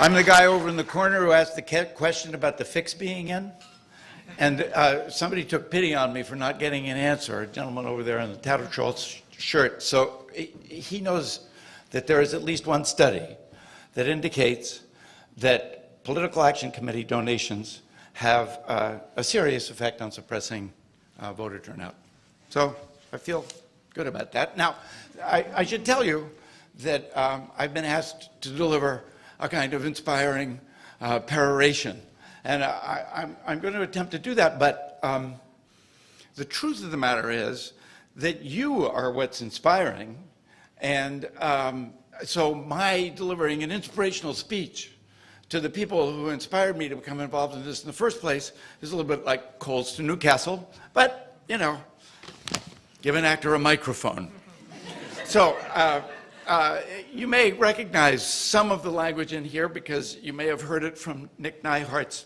I'm the guy over in the corner who asked the question about the fix being in. And somebody took pity on me for not getting an answer, a gentleman over there in the Tattersall shirt. So he knows that there is at least one study that indicates that political action committee donations have a serious effect on suppressing voter turnout. So I feel good about that. Now, I should tell you that I've been asked to deliver a kind of inspiring peroration. And I'm going to attempt to do that, but the truth of the matter is that you are what's inspiring. And so my delivering an inspirational speech to the people who inspired me to become involved in this in the first place is a little bit like Coles to Newcastle, but, you know, give an actor a microphone. So you may recognize some of the language in here because you may have heard it from Nick Neihart's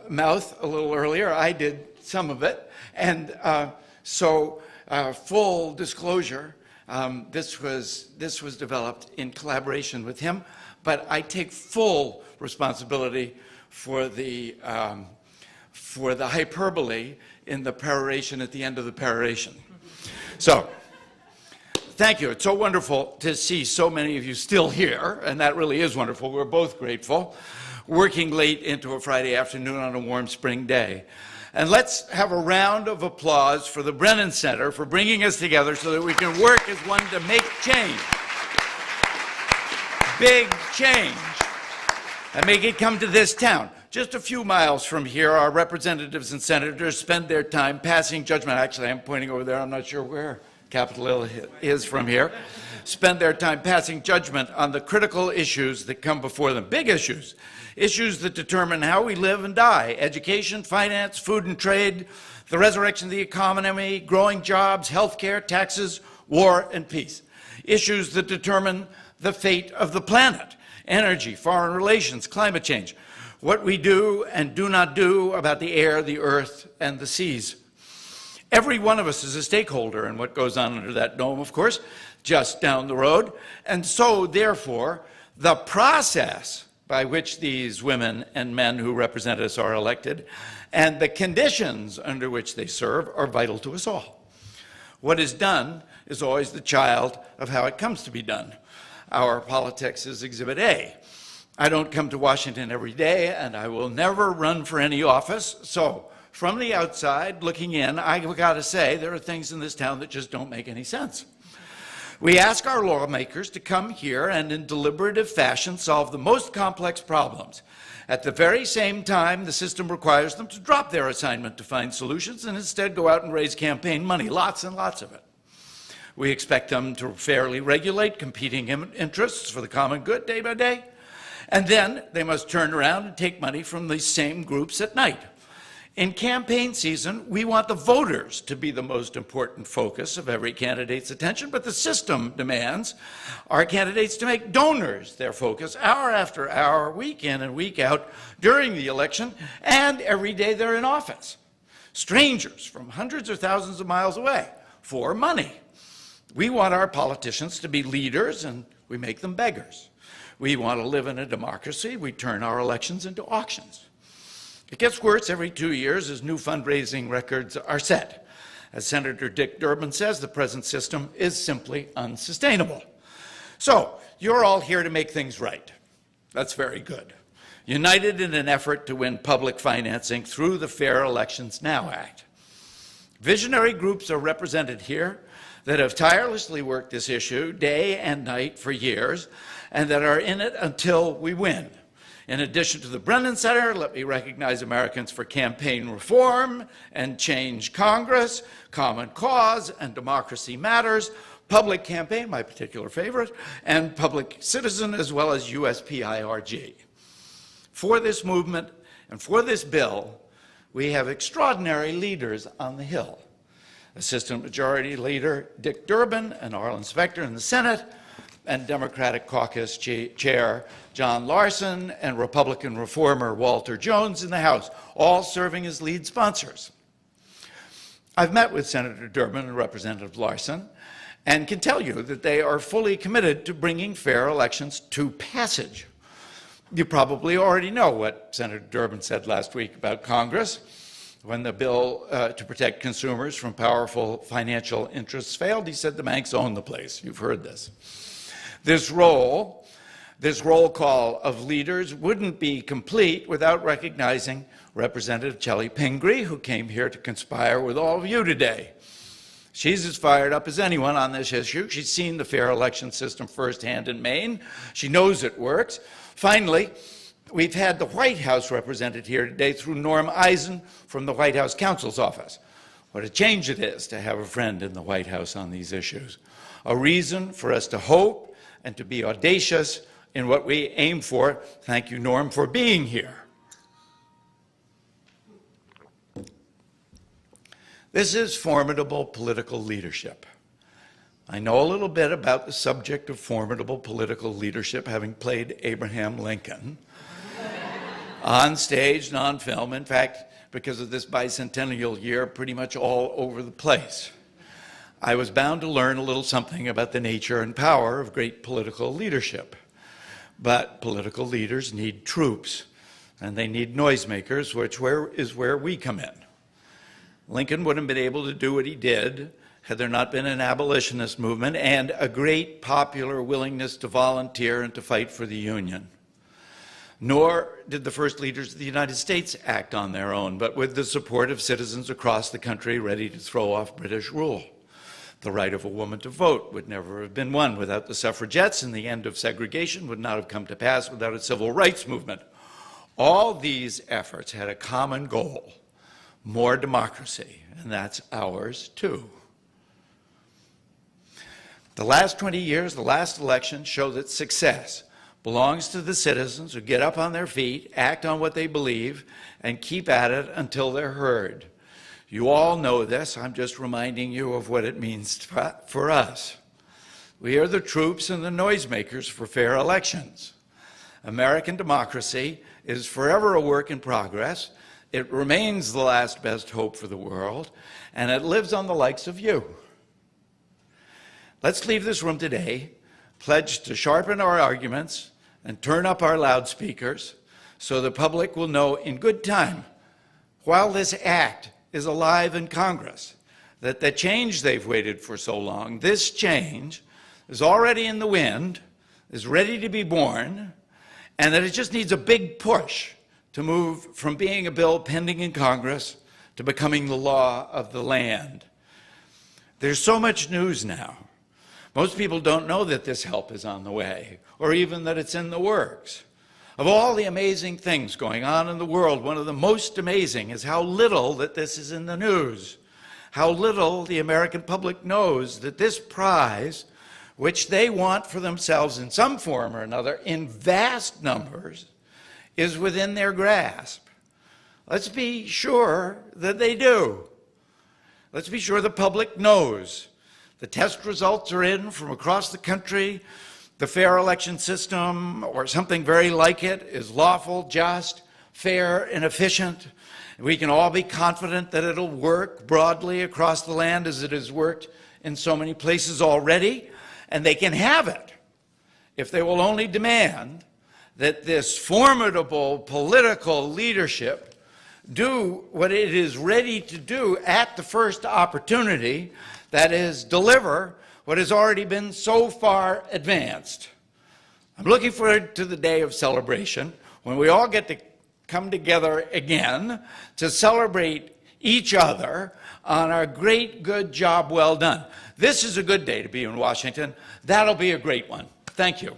mouth a little earlier. I did some of it. And so full disclosure, this was developed in collaboration with him, but I take full responsibility for the hyperbole in the peroration at the end of the peroration. So, thank you. It's so wonderful to see so many of you still here, and that really is wonderful. We're both grateful, working late into a Friday afternoon on a warm spring day. And let's have a round of applause for the Brennan Center for bringing us together so that we can work as one to make change. Big change. And make it come to this town. Just a few miles from here, our representatives and senators spend their time passing judgment. Actually, I'm pointing over there. I'm not sure where Capitol Hill is from here. Spend their time passing judgment on the critical issues that come before them. Big issues. Issues that determine how we live and die. Education, finance, food and trade, the resurrection of the economy, growing jobs, healthcare, taxes, war and peace. Issues that determine the fate of the planet. Energy, foreign relations, climate change. What we do and do not do about the air, the earth, and the seas. Every one of us is a stakeholder in what goes on under that dome, of course, just down the road. And so, therefore, the process by which these women and men who represent us are elected and the conditions under which they serve are vital to us all. What is done is always the child of how it comes to be done. Our politics is Exhibit A. I don't come to Washington every day, and I will never run for any office. So, from the outside, looking in, I've got to say there are things in this town that just don't make any sense. We ask our lawmakers to come here and in deliberative fashion solve the most complex problems. At the very same time, the system requires them to drop their assignment to find solutions and instead go out and raise campaign money, lots and lots of it. We expect them to fairly regulate competing interests for the common good day by day. And then they must turn around and take money from these same groups at night. In campaign season, we want the voters to be the most important focus of every candidate's attention, but the system demands our candidates to make donors their focus hour after hour, week in and week out during the election and every day they're in office. Strangers from hundreds or thousands of miles away for money. We want our politicians to be leaders, and we make them beggars. We want to live in a democracy. We turn our elections into auctions. It gets worse every 2 years as new fundraising records are set. As Senator Dick Durbin says, the present system is simply unsustainable. So, you're all here to make things right. That's very good. United in an effort to win public financing through the Fair Elections Now Act. Visionary groups are represented here that have tirelessly worked this issue day and night for years, and that are in it until we win. In addition to the Brennan Center, let me recognize Americans for Campaign Reform and Change Congress, Common Cause and Democracy Matters, Public Campaign, my particular favorite, and Public Citizen, as well as USPIRG. For this movement and for this bill, we have extraordinary leaders on the Hill. Assistant Majority Leader Dick Durbin and Arlen Specter in the Senate, and Democratic Caucus Chair John Larson and Republican reformer Walter Jones in the House, all serving as lead sponsors. I've met with Senator Durbin and Representative Larson and can tell you that they are fully committed to bringing fair elections to passage. You probably already know what Senator Durbin said last week about Congress when the bill to protect consumers from powerful financial interests failed. He said the banks own the place. You've heard this. This roll call of leaders wouldn't be complete without recognizing Representative Chellie Pingree, who came here to conspire with all of you today. She's as fired up as anyone on this issue. She's seen the fair election system firsthand in Maine. She knows it works. Finally, we've had the White House represented here today through Norm Eisen from the White House counsel's office. What a change it is to have a friend in the White House on these issues. A reason for us to hope and to be audacious in what we aim for. Thank you, Norm, for being here. This is formidable political leadership. I know a little bit about the subject of formidable political leadership, having played Abraham Lincoln on stage and on film. In fact, because of this bicentennial year, pretty much all over the place. I was bound to learn a little something about the nature and power of great political leadership. But political leaders need troops, and they need noisemakers, which is where we come in. Lincoln wouldn't have been able to do what he did had there not been an abolitionist movement and a great popular willingness to volunteer and to fight for the Union. Nor did the first leaders of the United States act on their own, but with the support of citizens across the country ready to throw off British rule. The right of a woman to vote would never have been won without the suffragettes, and the end of segregation would not have come to pass without a civil rights movement. All these efforts had a common goal: more democracy, and that's ours too. The last 20 years, the last election, show that success belongs to the citizens who get up on their feet, act on what they believe, and keep at it until they're heard. You all know this. I'm just reminding you of what it means for us. We are the troops and the noisemakers for fair elections. American democracy is forever a work in progress. It remains the last best hope for the world, and it lives on the likes of you. Let's leave this room today pledged to sharpen our arguments and turn up our loudspeakers so the public will know in good time, while this act is alive in Congress, that the change they've waited for so long, this change is already in the wind, is ready to be born, and that it just needs a big push to move from being a bill pending in Congress to becoming the law of the land. There's so much news now. Most people don't know that this help is on the way, or even that it's in the works. Of all the amazing things going on in the world, one of the most amazing is how little that this is in the news, how little the American public knows that this prize, which they want for themselves in some form or another, in vast numbers, is within their grasp. Let's be sure that they do. Let's be sure the public knows. The test results are in from across the country. The fair election system, or something very like it, is lawful, just, fair, and efficient. We can all be confident that it'll work broadly across the land as it has worked in so many places already, and they can have it if they will only demand that this formidable political leadership do what it is ready to do at the first opportunity, that is, deliver what has already been so far advanced. I'm looking forward to the day of celebration when we all get to come together again to celebrate each other on our great, good job well done. This is a good day to be in Washington. That'll be a great one. Thank you.